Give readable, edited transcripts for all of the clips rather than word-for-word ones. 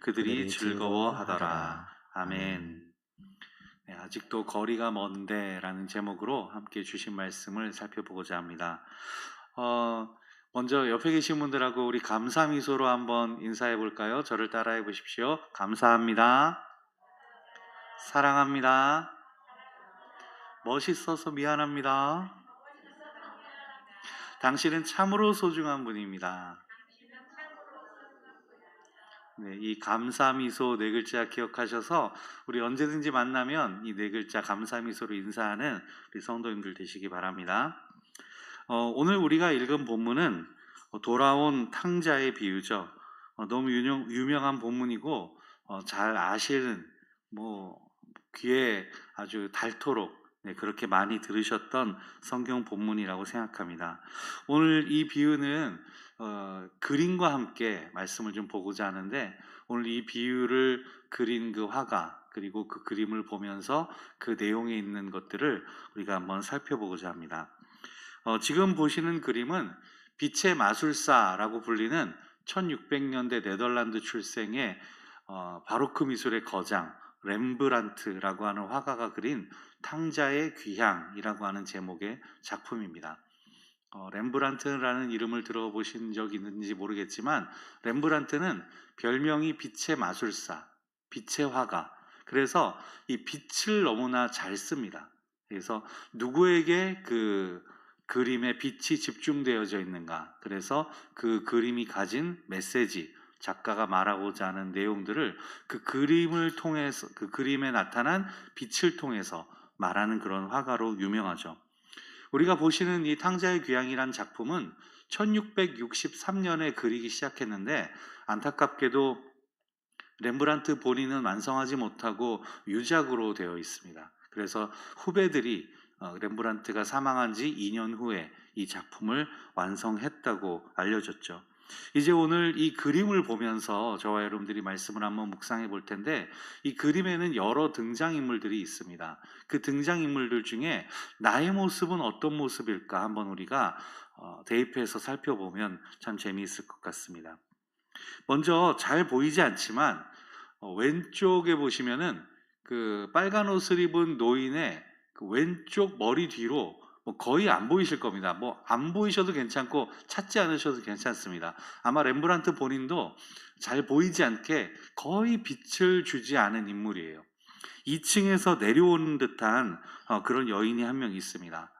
그들이 즐거워하더라. 즐거워하더라. 아멘. 네, 아직도 거리가 먼데 라는 제목으로 함께 주신 말씀을 살펴보고자 합니다. 먼저 옆에 계신 분들하고 우리 감사 미소로 한번 인사해 볼까요? 저를 따라해 보십시오. 감사합니다. 사랑합니다. 멋있어서 미안합니다. 당신은 참으로 소중한 분입니다. 네, 이 감사 미소 네 글자 기억하셔서 우리 언제든지 만나면 이 네 글자 감사 미소로 인사하는 우리 성도님들 되시기 바랍니다. 오늘 우리가 읽은 본문은 돌아온 탕자의 비유죠. 너무 유명한 본문이고 잘 아시는 귀에 아주 닳도록 그렇게 많이 들으셨던 성경 본문이라고 생각합니다. 오늘 이 비유는 그림과 함께 말씀을 좀 보고자 하는데, 오늘 이 비유를 그린 그 화가 그리고 그 그림을 보면서 그 내용에 있는 것들을 우리가 한번 살펴보고자 합니다. 지금 보시는 그림은 빛의 마술사라고 불리는 1600년대 네덜란드 출생의 바로크 미술의 거장 렘브란트라고 하는 화가가 그린 탕자의 귀향이라고 하는 제목의 작품입니다. 렘브란트라는 이름을 들어보신 적 있는지 모르겠지만, 렘브란트는 별명이 빛의 마술사, 빛의 화가. 그래서 이 빛을 너무나 잘 씁니다. 그래서 누구에게 그 그림에 빛이 집중되어져 있는가, 그래서 그 그림이 가진 메시지, 작가가 말하고자 하는 내용들을 그 그림을 통해서, 그 그림에 나타난 빛을 통해서 말하는 그런 화가로 유명하죠. 우리가 보시는 이 탕자의 귀향이란 작품은 1663년에 그리기 시작했는데, 안타깝게도 렘브란트 본인은 완성하지 못하고 유작으로 되어 있습니다. 그래서 후배들이 렘브란트가 사망한 지 2년 후에 이 작품을 완성했다고 알려졌죠. 이제 오늘 이 그림을 보면서 저와 여러분들이 말씀을 한번 묵상해 볼 텐데, 이 그림에는 여러 등장인물들이 있습니다. 그 등장인물들 중에 나의 모습은 어떤 모습일까 한번 우리가 대입해서 살펴보면 참 재미있을 것 같습니다. 먼저 잘 보이지 않지만 왼쪽에 보시면은 그 빨간 옷을 입은 노인의 그 왼쪽 머리 뒤로 거의 안 보이실 겁니다. 안 보이셔도 괜찮고 찾지 않으셔도 괜찮습니다. 아마 렘브란트 본인도 잘 보이지 않게 거의 빛을 주지 않은 인물이에요. 2층에서 내려오는 듯한 그런 여인이 한 명 있습니다.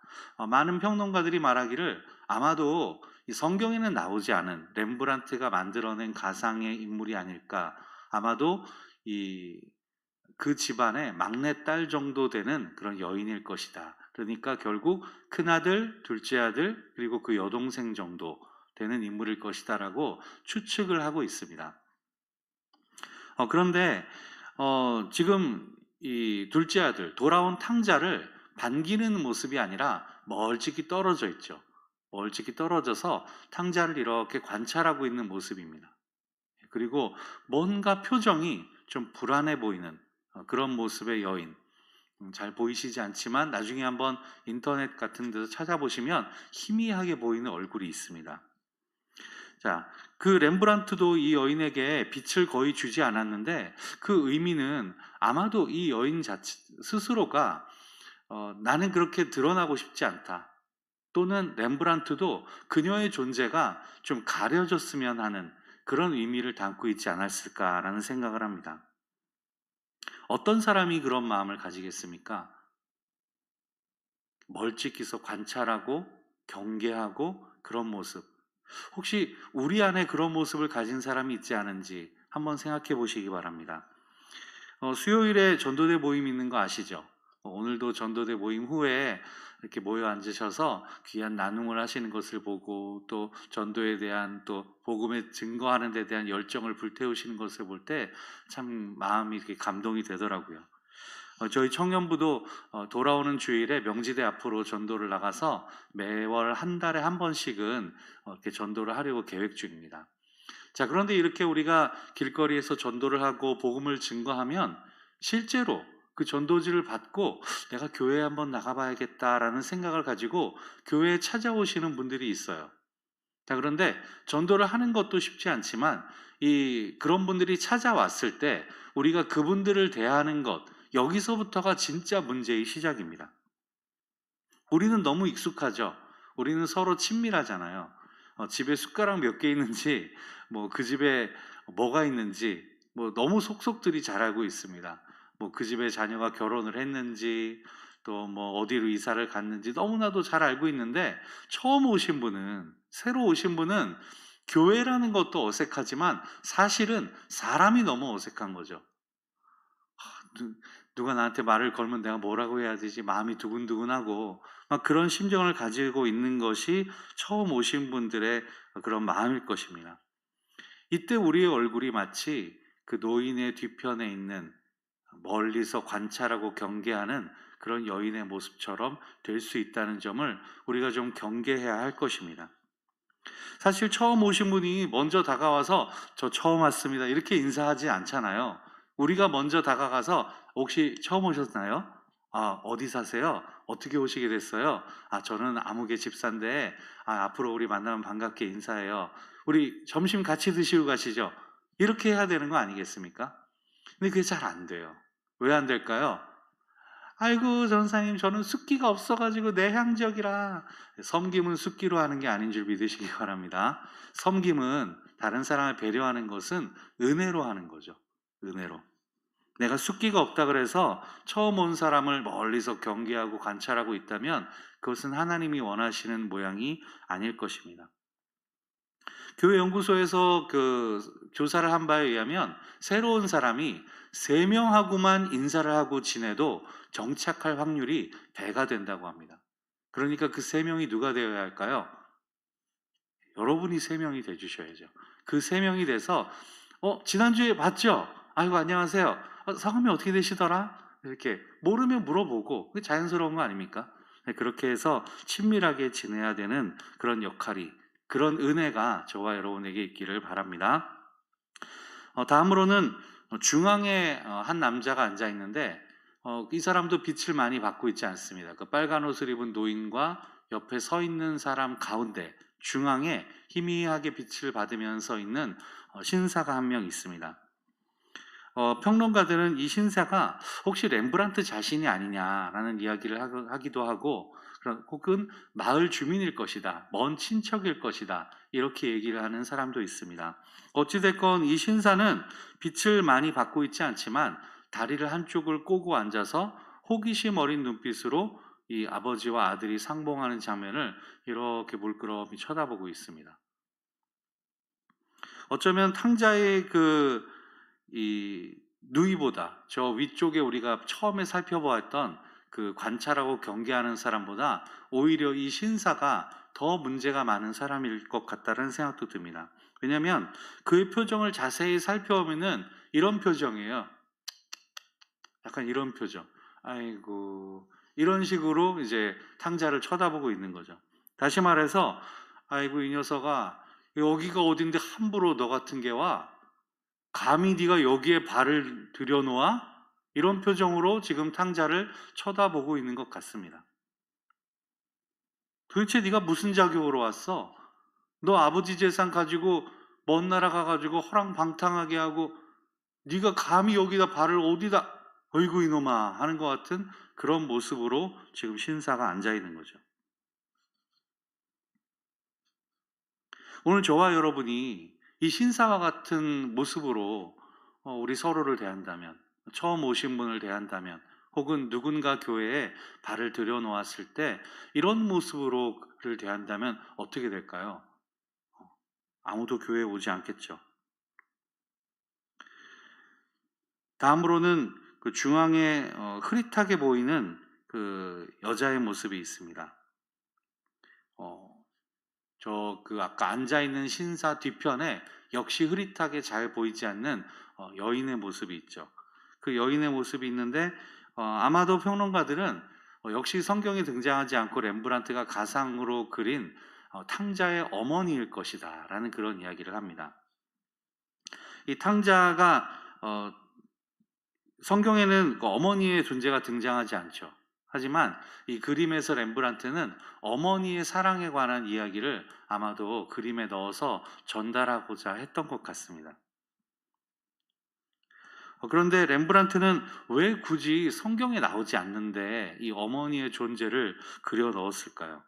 많은 평론가들이 말하기를 아마도 이 성경에는 나오지 않은 렘브란트가 만들어낸 가상의 인물이 아닐까. 아마도 그 집안의 막내딸 정도 되는 그런 여인일 것이다. 그러니까 결국 큰아들, 둘째 아들, 그리고 그 여동생 정도 되는 인물일 것이다라고 추측을 하고 있습니다. 그런데 지금 이 둘째 아들, 돌아온 탕자를 반기는 모습이 아니라 멀찍이 떨어져 있죠. 멀찍이 떨어져서 탕자를 이렇게 관찰하고 있는 모습입니다. 그리고 뭔가 표정이 좀 불안해 보이는 그런 모습의 여인. 잘 보이시지 않지만 나중에 한번 인터넷 같은 데서 찾아보시면 희미하게 보이는 얼굴이 있습니다. 자, 그 렘브란트도 이 여인에게 빛을 거의 주지 않았는데, 그 의미는 아마도 이 여인 스스로가 나는 그렇게 드러나고 싶지 않다, 또는 렘브란트도 그녀의 존재가 좀 가려졌으면 하는 그런 의미를 담고 있지 않았을까라는 생각을 합니다. 어떤 사람이 그런 마음을 가지겠습니까? 멀찍이서 관찰하고 경계하고 그런 모습. 혹시 우리 안에 그런 모습을 가진 사람이 있지 않은지 한번 생각해 보시기 바랍니다. 수요일에 전도대 모임 있는 거 아시죠? 오늘도 전도대 모임 후에 이렇게 모여 앉으셔서 귀한 나눔을 하시는 것을 보고, 또 전도에 대한, 또 복음에 증거하는 데 대한 열정을 불태우시는 것을 볼 때 참 마음이 이렇게 감동이 되더라고요. 저희 청년부도 돌아오는 주일에 명지대 앞으로 전도를 나가서 매월 한 달에 한 번씩은 이렇게 전도를 하려고 계획 중입니다. 자, 그런데 이렇게 우리가 길거리에서 전도를 하고 복음을 증거하면 실제로 그 전도지를 받고 내가 교회에 한번 나가봐야겠다라는 생각을 가지고 교회에 찾아오시는 분들이 있어요. 자, 그런데 전도를 하는 것도 쉽지 않지만 그런 분들이 찾아왔을 때 우리가 그분들을 대하는 것, 여기서부터가 진짜 문제의 시작입니다. 우리는 너무 익숙하죠. 우리는 서로 친밀하잖아요. 집에 숟가락 몇 개 있는지, 뭐 그 집에 뭐가 있는지, 뭐 너무 속속들이 잘 알고 있습니다. 뭐 그 집에 자녀가 결혼을 했는지, 또 뭐 어디로 이사를 갔는지 너무나도 잘 알고 있는데, 처음 오신 분은, 새로 오신 분은 교회라는 것도 어색하지만 사실은 사람이 너무 어색한 거죠. 누가 나한테 말을 걸면 내가 뭐라고 해야 되지? 마음이 두근두근하고 막 그런 심정을 가지고 있는 것이 처음 오신 분들의 그런 마음일 것입니다. 이때 우리의 얼굴이 마치 그 노인의 뒤편에 있는 멀리서 관찰하고 경계하는 그런 여인의 모습처럼 될 수 있다는 점을 우리가 좀 경계해야 할 것입니다. 사실 처음 오신 분이 먼저 다가와서 저 처음 왔습니다 이렇게 인사하지 않잖아요. 우리가 먼저 다가가서 혹시 처음 오셨나요? 아, 어디 사세요? 어떻게 오시게 됐어요? 아, 저는 아무개 집사인데 앞으로 우리 만나면 반갑게 인사해요. 우리 점심 같이 드시고 가시죠. 이렇게 해야 되는 거 아니겠습니까? 근데 그게 잘 안 돼요. 왜 안 될까요? 아이고 전사님 저는 숫기가 없어가지고 내향적이라. 섬김은 숫기로 하는 게 아닌 줄 믿으시기 바랍니다. 섬김은 다른 사람을 배려하는 것은 은혜로 하는 거죠. 은혜로. 내가 숫기가 없다 그래서 처음 온 사람을 멀리서 경계하고 관찰하고 있다면 그것은 하나님이 원하시는 모양이 아닐 것입니다. 교회 연구소에서 그 조사를 한 바에 의하면 새로운 사람이 3명하고만 인사를 하고 지내도 정착할 확률이 배가 된다고 합니다. 그러니까 그 3명이 누가 되어야 할까요? 여러분이 3명이 돼주셔야죠. 그 3명이 돼서 지난주에 봤죠? 아이고 안녕하세요. 성함이 어떻게 되시더라? 이렇게 모르면 물어보고 그게 자연스러운 거 아닙니까? 네, 그렇게 해서 친밀하게 지내야 되는 그런 역할이, 그런 은혜가 저와 여러분에게 있기를 바랍니다. 다음으로는 중앙에 한 남자가 앉아 있는데 이 사람도 빛을 많이 받고 있지 않습니다. 그 빨간 옷을 입은 노인과 옆에 서 있는 사람 가운데 중앙에 희미하게 빛을 받으면서 있는 신사가 한 명 있습니다. 평론가들은 이 신사가 혹시 렘브란트 자신이 아니냐라는 이야기를 하기도 하고, 혹은 마을 주민일 것이다, 먼 친척일 것이다, 이렇게 얘기를 하는 사람도 있습니다. 어찌됐건 이 신사는 빛을 많이 받고 있지 않지만 다리를 한쪽을 꼬고 앉아서 호기심 어린 눈빛으로 이 아버지와 아들이 상봉하는 장면을 이렇게 물끄러미 쳐다보고 있습니다. 어쩌면 탕자의 이 누이보다, 저 위쪽에 우리가 처음에 살펴보았던 그 관찰하고 경계하는 사람보다 오히려 이 신사가 더 문제가 많은 사람일 것 같다는 생각도 듭니다. 왜냐하면 그의 표정을 자세히 살펴보면은 이런 표정이에요. 약간 이런 표정. 아이고, 이런 식으로 이제 탕자를 쳐다보고 있는 거죠. 다시 말해서 아이고 이 녀석아, 여기가 어딘데 함부로 너 같은 게 와? 감히 네가 여기에 발을 들여놓아? 이런 표정으로 지금 탕자를 쳐다보고 있는 것 같습니다. 도대체 네가 무슨 자격으로 왔어? 너 아버지 재산 가지고 먼 나라 가가지고 허랑방탕하게 하고 네가 감히 여기다 발을 어디다, 어이구 이놈아 하는 것 같은 그런 모습으로 지금 신사가 앉아 있는 거죠. 오늘 저와 여러분이 이 신사와 같은 모습으로 우리 서로를 대한다면, 처음 오신 분을 대한다면, 혹은 누군가 교회에 발을 들여놓았을 때 이런 모습으로를 대한다면 어떻게 될까요? 아무도 교회에 오지 않겠죠. 다음으로는 그 중앙에 흐릿하게 보이는 그 여자의 모습이 있습니다. 아까 앉아있는 신사 뒤편에 역시 흐릿하게 잘 보이지 않는 여인의 모습이 있죠. 그 여인의 모습이 있는데 아마도 평론가들은 역시 성경에 등장하지 않고 렘브란트가 가상으로 그린 탕자의 어머니일 것이다 라는 그런 이야기를 합니다. 이 탕자가 성경에는 그 어머니의 존재가 등장하지 않죠. 하지만 이 그림에서 렘브란트는 어머니의 사랑에 관한 이야기를 아마도 그림에 넣어서 전달하고자 했던 것 같습니다. 그런데 렘브란트는 왜 굳이 성경에 나오지 않는데 이 어머니의 존재를 그려 넣었을까요?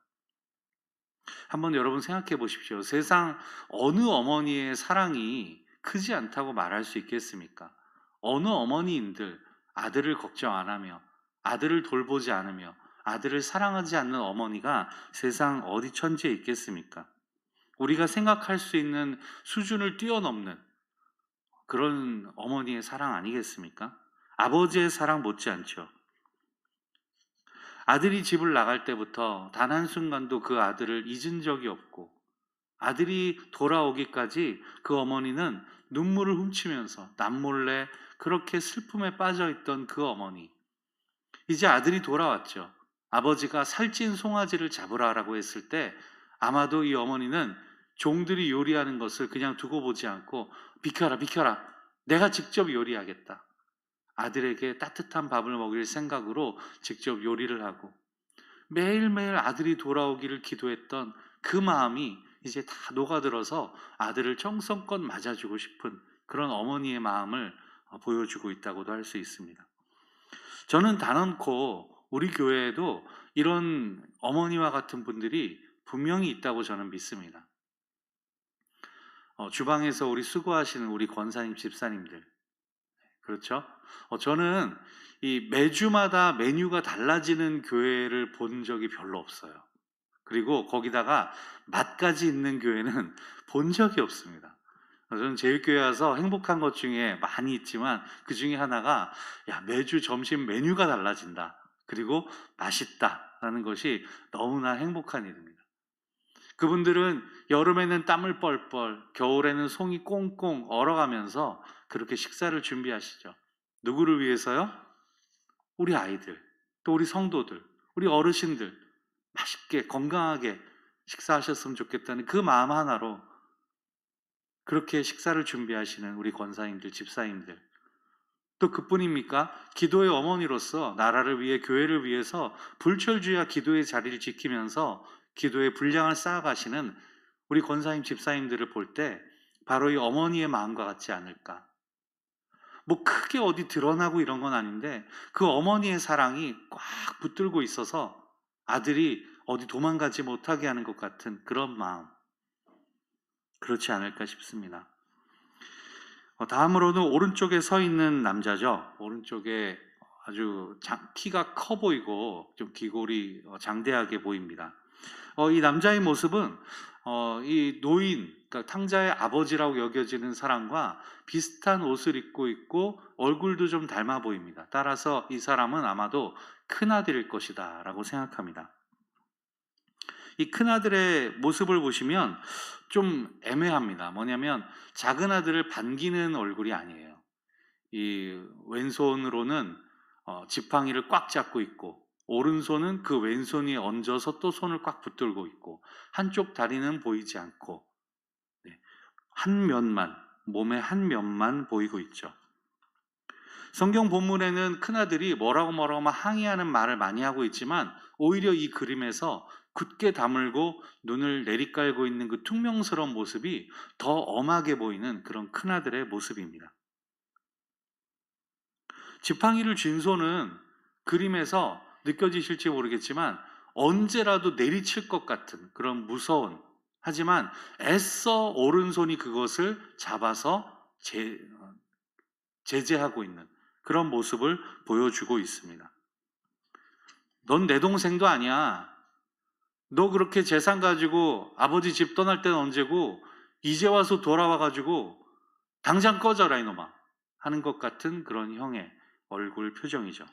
한번 여러분 생각해 보십시오. 세상 어느 어머니의 사랑이 크지 않다고 말할 수 있겠습니까? 어느 어머니인들 아들을 걱정 안 하며 아들을 돌보지 않으며 아들을 사랑하지 않는 어머니가 세상 어디 천지에 있겠습니까? 우리가 생각할 수 있는 수준을 뛰어넘는 그런 어머니의 사랑 아니겠습니까? 아버지의 사랑 못지않죠. 아들이 집을 나갈 때부터 단 한순간도 그 아들을 잊은 적이 없고 아들이 돌아오기까지 그 어머니는 눈물을 훔치면서 남몰래 그렇게 슬픔에 빠져 있던 그 어머니. 이제 아들이 돌아왔죠. 아버지가 살찐 송아지를 잡으라라고 했을 때 아마도 이 어머니는 종들이 요리하는 것을 그냥 두고 보지 않고 비켜라 비켜라 내가 직접 요리하겠다. 아들에게 따뜻한 밥을 먹일 생각으로 직접 요리를 하고 매일매일 아들이 돌아오기를 기도했던 그 마음이 이제 다 녹아들어서 아들을 정성껏 맞아주고 싶은 그런 어머니의 마음을 보여주고 있다고도 할 수 있습니다. 저는 단언코 우리 교회에도 이런 어머니와 같은 분들이 분명히 있다고 저는 믿습니다. 주방에서 우리 수고하시는 우리 권사님, 집사님들, 그렇죠? 저는 이 매주마다 메뉴가 달라지는 교회를 본 적이 별로 없어요. 그리고 거기다가 맛까지 있는 교회는 본 적이 없습니다. 저는 제일교회 와서 행복한 것 중에 많이 있지만 그 중에 하나가 매주 점심 메뉴가 달라진다. 그리고 맛있다라는 것이 너무나 행복한 일입니다. 그분들은 여름에는 땀을 뻘뻘, 겨울에는 송이 꽁꽁 얼어가면서 그렇게 식사를 준비하시죠. 누구를 위해서요? 우리 아이들, 또 우리 성도들, 우리 어르신들 맛있게 건강하게 식사하셨으면 좋겠다는 그 마음 하나로 그렇게 식사를 준비하시는 우리 권사님들, 집사님들. 또 그뿐입니까? 기도의 어머니로서 나라를 위해 교회를 위해서 불철주야 기도의 자리를 지키면서 기도의 분량을 쌓아가시는 우리 권사님, 집사님들을 볼 때 바로 이 어머니의 마음과 같지 않을까. 뭐 크게 어디 드러나고 이런 건 아닌데 그 어머니의 사랑이 꽉 붙들고 있어서 아들이 어디 도망가지 못하게 하는 것 같은 그런 마음. 그렇지 않을까 싶습니다. 다음으로는 오른쪽에 서 있는 남자죠. 오른쪽에 아주 키가 커 보이고 좀 귀골이 장대하게 보입니다. 이 남자의 모습은 이 노인, 그러니까 탕자의 아버지라고 여겨지는 사람과 비슷한 옷을 입고 있고 얼굴도 좀 닮아 보입니다. 따라서 이 사람은 아마도 큰아들일 것이다 라고 생각합니다. 이 큰아들의 모습을 보시면 좀 애매합니다. 뭐냐면 작은 아들을 반기는 얼굴이 아니에요. 이 왼손으로는 지팡이를 꽉 잡고 있고 오른손은 그 왼손이 얹어서 또 손을 꽉 붙들고 있고 한쪽 다리는 보이지 않고 한 면만, 몸의 한 면만 보이고 있죠. 성경 본문에는 큰아들이 뭐라고 막 항의하는 말을 많이 하고 있지만 오히려 이 그림에서 굳게 다물고 눈을 내리깔고 있는 그 퉁명스러운 모습이 더 엄하게 보이는 그런 큰아들의 모습입니다. 지팡이를 쥔 손은 그림에서 느껴지실지 모르겠지만 언제라도 내리칠 것 같은 그런 무서운, 하지만 애써 오른손이 그것을 잡아서 제재하고 있는 그런 모습을 보여주고 있습니다. 넌 내 동생도 아니야. 너 그렇게 재산 가지고 아버지 집 떠날 때는 언제고 이제 와서 돌아와가지고 당장 꺼져라 이놈아 하는 것 같은 그런 형의 얼굴 표정이죠.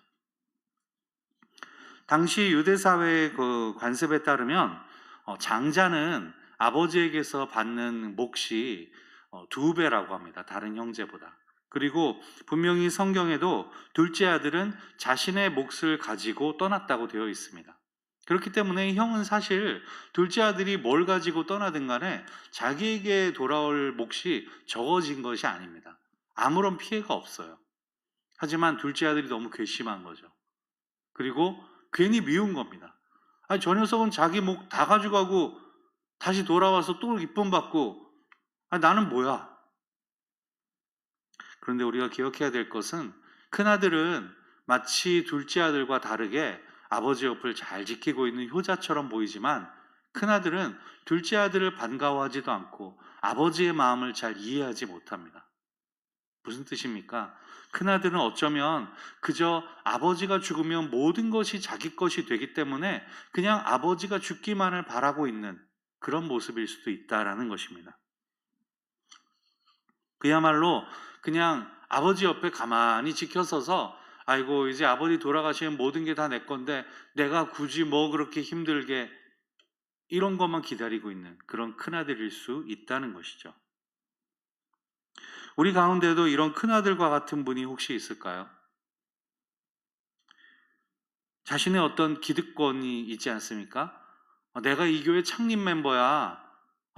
당시 유대사회의 그 관습에 따르면 장자는 아버지에게서 받는 몫이 2배라고 합니다. 다른 형제보다. 그리고 분명히 성경에도 둘째 아들은 자신의 몫을 가지고 떠났다고 되어 있습니다. 그렇기 때문에 형은 사실 둘째 아들이 뭘 가지고 떠나든 간에 자기에게 돌아올 몫이 적어진 것이 아닙니다. 아무런 피해가 없어요. 하지만 둘째 아들이 너무 괘씸한 거죠. 그리고 괜히 미운 겁니다. 아니, 저 녀석은 자기 목 다 가져가고 다시 돌아와서 또 이쁨 받고, 아니, 나는 뭐야? 그런데 우리가 기억해야 될 것은, 큰아들은 마치 둘째 아들과 다르게 아버지 옆을 잘 지키고 있는 효자처럼 보이지만, 큰아들은 둘째 아들을 반가워하지도 않고 아버지의 마음을 잘 이해하지 못합니다. 무슨 뜻입니까? 큰아들은 어쩌면 그저 아버지가 죽으면 모든 것이 자기 것이 되기 때문에 그냥 아버지가 죽기만을 바라고 있는 그런 모습일 수도 있다라는 것입니다. 그야말로 그냥 아버지 옆에 가만히 지켜서서, 아이고 이제 아버지 돌아가시면 모든 게 다 내 건데 내가 굳이 뭐 그렇게 힘들게, 이런 것만 기다리고 있는 그런 큰아들일 수 있다는 것이죠. 우리 가운데도 이런 큰아들과 같은 분이 혹시 있을까요? 자신의 어떤 기득권이 있지 않습니까? 내가 이 교회 창립 멤버야.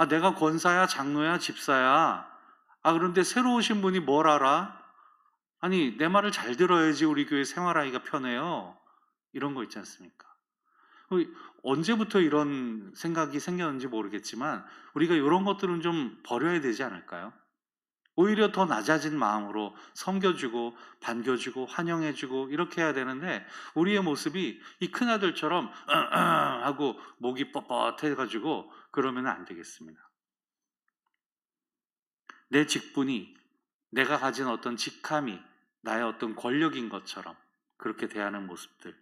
내가 권사야, 장로야, 집사야. 그런데 새로 오신 분이 뭘 알아? 아니, 내 말을 잘 들어야지 우리 교회 생활하기가 편해요. 이런 거 있지 않습니까? 언제부터 이런 생각이 생겼는지 모르겠지만 우리가 이런 것들은 좀 버려야 되지 않을까요? 오히려 더 낮아진 마음으로 섬겨주고 반겨주고 환영해주고 이렇게 해야 되는데, 우리의 모습이 이 큰아들처럼 하고 목이 뻣뻣해가지고 그러면 안 되겠습니다. 내 직분이, 내가 가진 어떤 직함이 나의 어떤 권력인 것처럼 그렇게 대하는 모습들,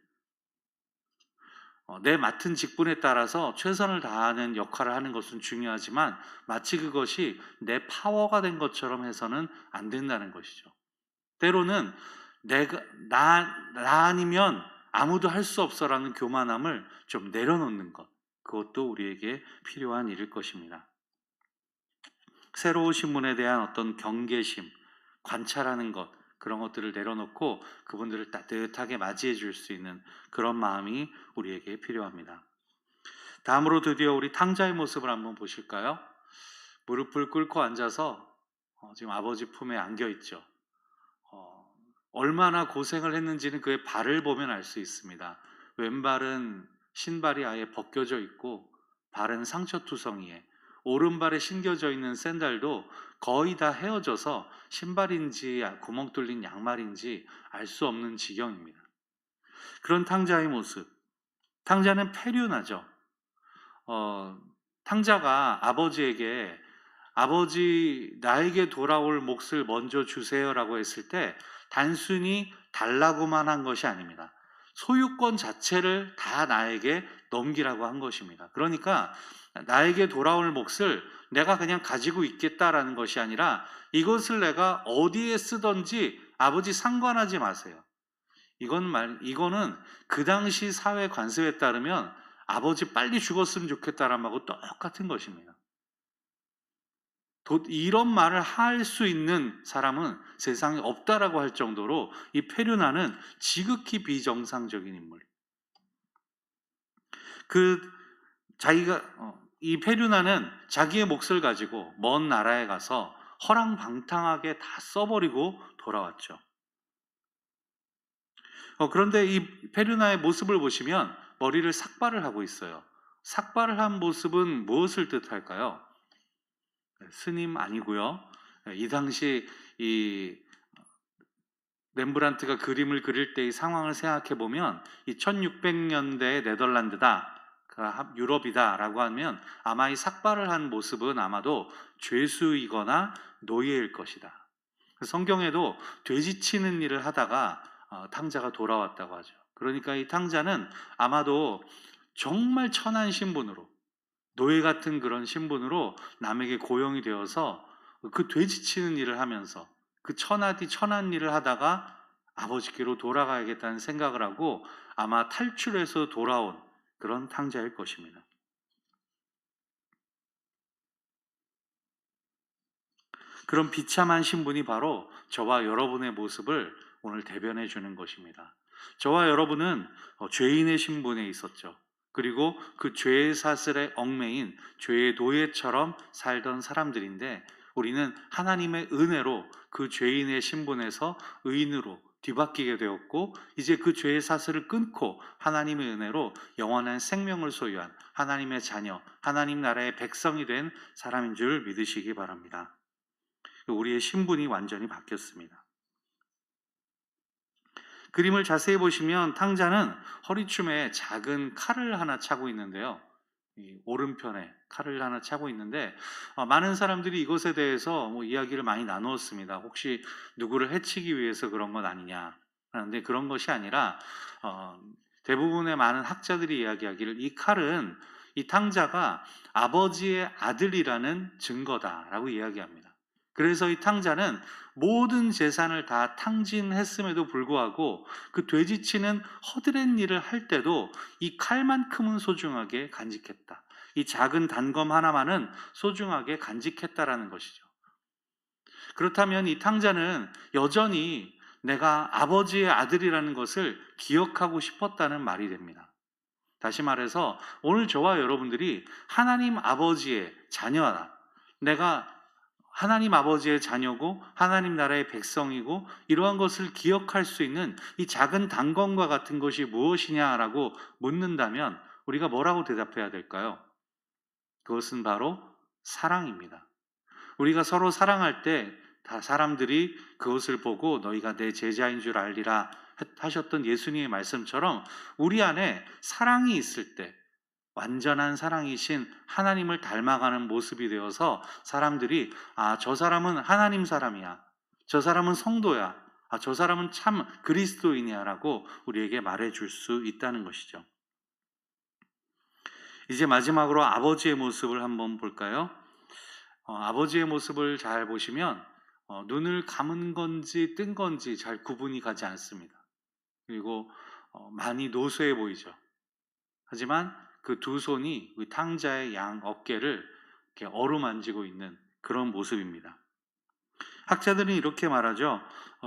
내 맡은 직분에 따라서 최선을 다하는 역할을 하는 것은 중요하지만 마치 그것이 내 파워가 된 것처럼 해서는 안 된다는 것이죠. 때로는 나 아니면 아무도 할 수 없어라는 교만함을 좀 내려놓는 것, 그것도 우리에게 필요한 일일 것입니다. 새로 오신 분에 대한 어떤 경계심, 관찰하는 것, 그런 것들을 내려놓고 그분들을 따뜻하게 맞이해 줄 수 있는 그런 마음이 우리에게 필요합니다. 다음으로 드디어 우리 탕자의 모습을 한번 보실까요? 무릎을 꿇고 앉아서 지금 아버지 품에 안겨 있죠. 얼마나 고생을 했는지는 그의 발을 보면 알 수 있습니다. 왼발은 신발이 아예 벗겨져 있고 발은 상처투성이에, 오른발에 신겨져 있는 샌들도 거의 다 헤어져서 신발인지 구멍 뚫린 양말인지 알 수 없는 지경입니다. 그런 탕자의 모습. 탕자는 페류나죠. 탕자가 아버지에게, 아버지 나에게 돌아올 몫을 먼저 주세요라고 했을 때 단순히 달라고만 한 것이 아닙니다. 소유권 자체를 다 나에게 넘기라고 한 것입니다. 그러니까 나에게 돌아올 몫을 내가 그냥 가지고 있겠다라는 것이 아니라, 이것을 내가 어디에 쓰든지 아버지 상관하지 마세요. 이거는 그 당시 사회 관습에 따르면 아버지 빨리 죽었으면 좋겠다라는 말하고 똑같은 것입니다. 이런 말을 할 수 있는 사람은 세상에 없다라고 할 정도로 이 페류나는 지극히 비정상적인 인물이에요. 이 페류나는 자기의 몫을 가지고 먼 나라에 가서 허랑방탕하게 다 써버리고 돌아왔죠. 그런데 이 페류나의 모습을 보시면 머리를 삭발을 하고 있어요. 삭발을 한 모습은 무엇을 뜻할까요? 스님 아니고요. 이 당시 이 렘브란트가 그림을 그릴 때의 상황을 생각해 보면, 이 1600년대의 네덜란드다, 유럽이다라고 하면 아마 이 삭발을 한 모습은 아마도 죄수이거나 노예일 것이다. 성경에도 돼지 치는 일을 하다가 탕자가 돌아왔다고 하죠. 그러니까 이 탕자는 아마도 정말 천한 신분으로, 노예 같은 그런 신분으로 남에게 고용이 되어서 그 돼지 치는 일을 하면서 그 천한 일을 하다가 아버지께로 돌아가야겠다는 생각을 하고 아마 탈출해서 돌아온 그런 탕자일 것입니다. 그런 비참한 신분이 바로 저와 여러분의 모습을 오늘 대변해 주는 것입니다. 저와 여러분은 죄인의 신분에 있었죠. 그리고 그 죄의 사슬에 얽매인 죄의 노예처럼 살던 사람들인데, 우리는 하나님의 은혜로 그 죄인의 신분에서 의인으로 뒤바뀌게 되었고 이제 그 죄의 사슬을 끊고 하나님의 은혜로 영원한 생명을 소유한 하나님의 자녀, 하나님 나라의 백성이 된 사람인 줄 믿으시기 바랍니다. 우리의 신분이 완전히 바뀌었습니다. 그림을 자세히 보시면 탕자는 허리춤에 작은 칼을 하나 차고 있는데요. 이 오른편에 칼을 하나 차고 있는데 많은 사람들이 이것에 대해서 이야기를 많이 나누었습니다. 혹시 누구를 해치기 위해서 그런 건 아니냐 하는데 그런 것이 아니라 어, 대부분의 많은 학자들이 이야기하기를 이 칼은 이 탕자가 아버지의 아들이라는 증거다라고 이야기합니다. 그래서 이 탕자는 모든 재산을 다 탕진했음에도 불구하고 그 돼지치는 허드렛 일을 할 때도 이 칼만큼은 소중하게 간직했다. 이 작은 단검 하나만은 소중하게 간직했다라는 것이죠. 그렇다면 이 탕자는 여전히 내가 아버지의 아들이라는 것을 기억하고 싶었다는 말이 됩니다. 다시 말해서 오늘 저와 여러분들이 하나님 아버지의 자녀다. 내가 하나님 아버지의 자녀고 하나님 나라의 백성이고 이러한 것을 기억할 수 있는 이 작은 단검과 같은 것이 무엇이냐라고 묻는다면 우리가 뭐라고 대답해야 될까요? 그것은 바로 사랑입니다. 우리가 서로 사랑할 때 다 사람들이 그것을 보고 너희가 내 제자인 줄 알리라 하셨던 예수님의 말씀처럼 우리 안에 사랑이 있을 때 완전한 사랑이신 하나님을 닮아가는 모습이 되어서 사람들이 저 사람은 하나님 사람이야. 저 사람은 성도야. 저 사람은 참 그리스도인이야라고 우리에게 말해줄 수 있다는 것이죠. 이제 마지막으로 아버지의 모습을 한번 볼까요? 아버지의 모습을 잘 보시면 눈을 감은 건지 뜬 건지 잘 구분이 가지 않습니다. 그리고 많이 노쇠해 보이죠. 하지만 그 두 손이 탕자의 양 어깨를 이렇게 어루만지고 있는 그런 모습입니다. 학자들은 이렇게 말하죠.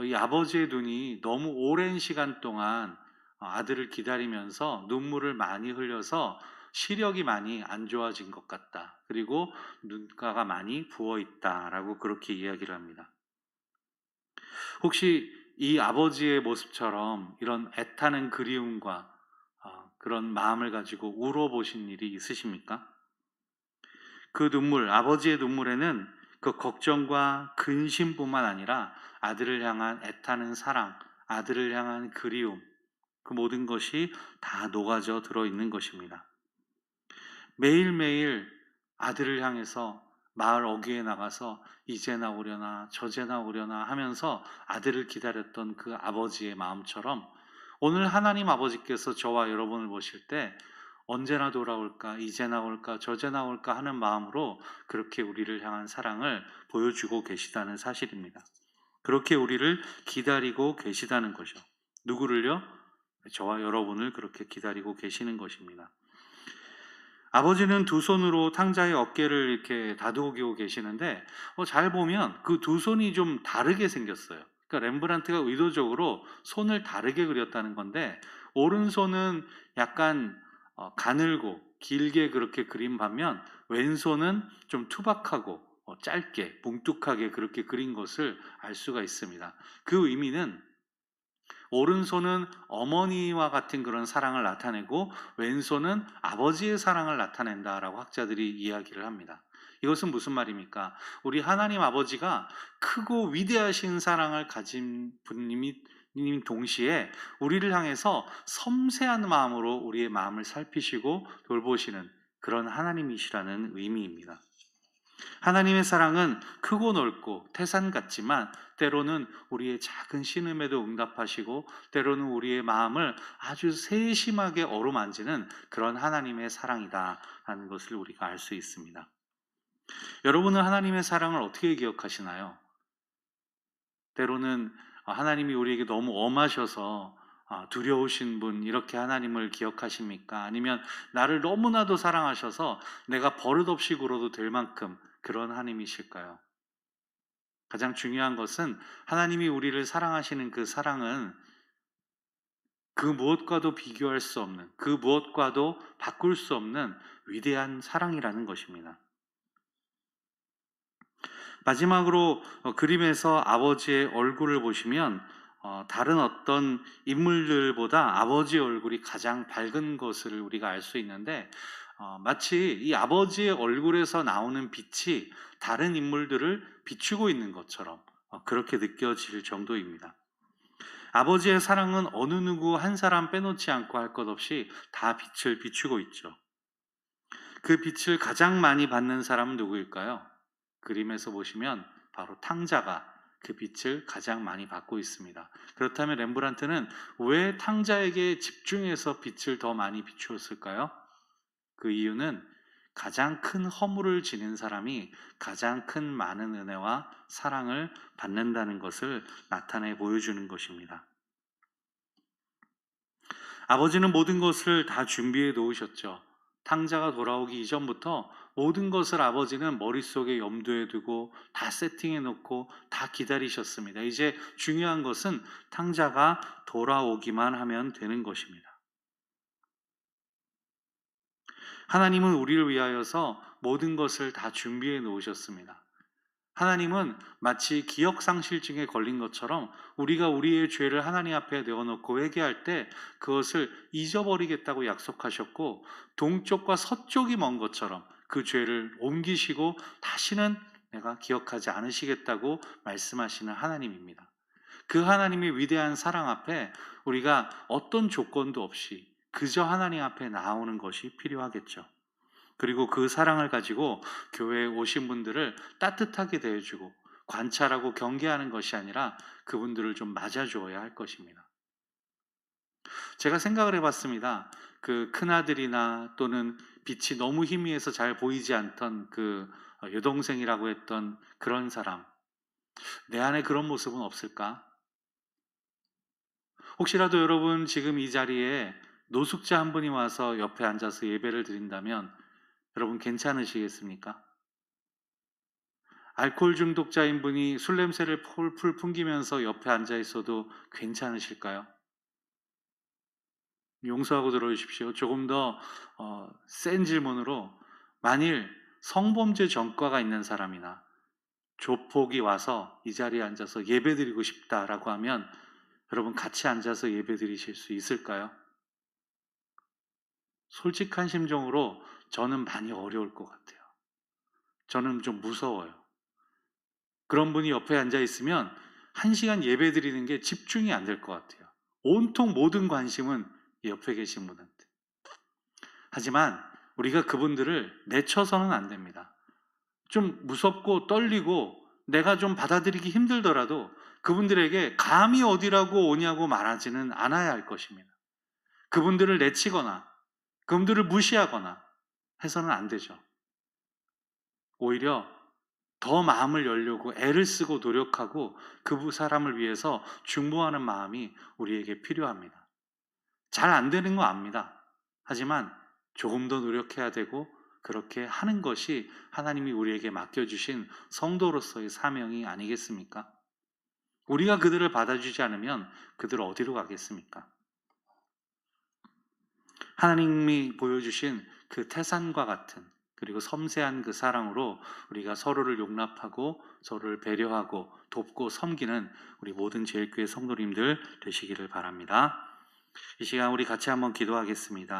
이 아버지의 눈이 너무 오랜 시간 동안 아들을 기다리면서 눈물을 많이 흘려서 시력이 많이 안 좋아진 것 같다. 그리고 눈가가 많이 부어 있다라고 그렇게 이야기를 합니다. 혹시 이 아버지의 모습처럼 이런 애타는 그리움과 그런 마음을 가지고 울어보신 일이 있으십니까? 그 눈물, 아버지의 눈물에는 그 걱정과 근심뿐만 아니라 아들을 향한 애타는 사랑, 아들을 향한 그리움, 그 모든 것이 다 녹아져 들어있는 것입니다. 매일매일 아들을 향해서 마을 어귀에 나가서 이제 나오려나 저제 나오려나 하면서 아들을 기다렸던 그 아버지의 마음처럼 오늘 하나님 아버지께서 저와 여러분을 보실 때 언제나 돌아올까, 이제 나올까, 저제 나올까 하는 마음으로 그렇게 우리를 향한 사랑을 보여주고 계시다는 사실입니다. 그렇게 우리를 기다리고 계시다는 것이죠. 누구를요? 저와 여러분을 그렇게 기다리고 계시는 것입니다. 아버지는 두 손으로 탕자의 어깨를 이렇게 다독이고 계시는데 잘 보면 그 두 손이 좀 다르게 생겼어요. 그러니까 렘브란트가 의도적으로 손을 다르게 그렸다는 건데 오른손은 약간 가늘고 길게 그렇게 그린 반면 왼손은 좀 투박하고 짧게 뭉툭하게 그렇게 그린 것을 알 수가 있습니다. 그 의미는 오른손은 어머니와 같은 그런 사랑을 나타내고 왼손은 아버지의 사랑을 나타낸다라고 학자들이 이야기를 합니다. 이것은 무슨 말입니까? 우리 하나님 아버지가 크고 위대하신 사랑을 가진 분님이 동시에 우리를 향해서 섬세한 마음으로 우리의 마음을 살피시고 돌보시는 그런 하나님이시라는 의미입니다. 하나님의 사랑은 크고 넓고 태산 같지만 때로는 우리의 작은 신음에도 응답하시고 때로는 우리의 마음을 아주 세심하게 어루만지는 그런 하나님의 사랑이다 하는 것을 우리가 알 수 있습니다. 여러분은 하나님의 사랑을 어떻게 기억하시나요? 때로는 하나님이 우리에게 너무 엄하셔서 두려우신 분 이렇게 하나님을 기억하십니까? 아니면 나를 너무나도 사랑하셔서 내가 버릇없이 굴어도 될 만큼 그런 하나님이실까요? 가장 중요한 것은 하나님이 우리를 사랑하시는 그 사랑은 그 무엇과도 비교할 수 없는, 그 무엇과도 바꿀 수 없는 위대한 사랑이라는 것입니다. 마지막으로 그림에서 아버지의 얼굴을 보시면 다른 어떤 인물들보다 아버지의 얼굴이 가장 밝은 것을 우리가 알 수 있는데, 마치 이 아버지의 얼굴에서 나오는 빛이 다른 인물들을 비추고 있는 것처럼 그렇게 느껴질 정도입니다. 아버지의 사랑은 어느 누구 한 사람 빼놓지 않고 할 것 없이 다 빛을 비추고 있죠. 그 빛을 가장 많이 받는 사람은 누구일까요? 그림에서 보시면 바로 탕자가 그 빛을 가장 많이 받고 있습니다. 그렇다면 렘브란트는 왜 탕자에게 집중해서 빛을 더 많이 비추었을까요? 그 이유는 가장 큰 허물을 지닌 사람이 가장 큰 많은 은혜와 사랑을 받는다는 것을 나타내 보여주는 것입니다. 아버지는 모든 것을 다 준비해 놓으셨죠. 탕자가 돌아오기 이전부터 모든 것을 아버지는 머릿속에 염두에 두고 다 세팅해 놓고 다 기다리셨습니다. 이제 중요한 것은 탕자가 돌아오기만 하면 되는 것입니다. 하나님은 우리를 위하여서 모든 것을 다 준비해 놓으셨습니다. 하나님은 마치 기억상실증에 걸린 것처럼 우리가 우리의 죄를 하나님 앞에 내어놓고 회개할 때 그것을 잊어버리겠다고 약속하셨고, 동쪽과 서쪽이 먼 것처럼 그 죄를 옮기시고 다시는 내가 기억하지 않으시겠다고 말씀하시는 하나님입니다. 그 하나님의 위대한 사랑 앞에 우리가 어떤 조건도 없이 그저 하나님 앞에 나오는 것이 필요하겠죠. 그리고 그 사랑을 가지고 교회에 오신 분들을 따뜻하게 대해주고 관찰하고 경계하는 것이 아니라 그분들을 좀 맞아주어야 할 것입니다. 제가 생각을 해봤습니다. 그 큰아들이나 또는 빛이 너무 희미해서 잘 보이지 않던 그 여동생이라고 했던 그런 사람, 내 안에 그런 모습은 없을까? 혹시라도 여러분 지금 이 자리에 노숙자 한 분이 와서 옆에 앉아서 예배를 드린다면 여러분 괜찮으시겠습니까? 알코올 중독자인 분이 술 냄새를 풀풀 풍기면서 옆에 앉아 있어도 괜찮으실까요? 용서하고 들어주십시오. 조금 더 센 질문으로, 만일 성범죄 전과가 있는 사람이나 조폭이 와서 이 자리에 앉아서 예배드리고 싶다라고 하면 여러분 같이 앉아서 예배드리실 수 있을까요? 솔직한 심정으로 저는 많이 어려울 것 같아요. 저는 좀 무서워요. 그런 분이 옆에 앉아 있으면 1시간 예배 드리는 게 집중이 안 될 것 같아요. 온통 모든 관심은 옆에 계신 분한테. 하지만 우리가 그분들을 내쳐서는 안 됩니다. 좀 무섭고 떨리고 내가 좀 받아들이기 힘들더라도 그분들에게 감히 어디라고 오냐고 말하지는 않아야 할 것입니다. 그분들을 내치거나 그분들을 무시하거나 해서는 안 되죠. 오히려 더 마음을 열려고 애를 쓰고 노력하고 그 사람을 위해서 중보하는 마음이 우리에게 필요합니다. 잘 안 되는 거 압니다. 하지만 조금 더 노력해야 되고 그렇게 하는 것이 하나님이 우리에게 맡겨주신 성도로서의 사명이 아니겠습니까? 우리가 그들을 받아주지 않으면 그들 어디로 가겠습니까? 하나님이 보여주신 그 태산과 같은 그리고 섬세한 그 사랑으로 우리가 서로를 용납하고 서로를 배려하고 돕고 섬기는 우리 모든 제일교회 성도님들 되시기를 바랍니다. 이 시간 우리 같이 한번 기도하겠습니다.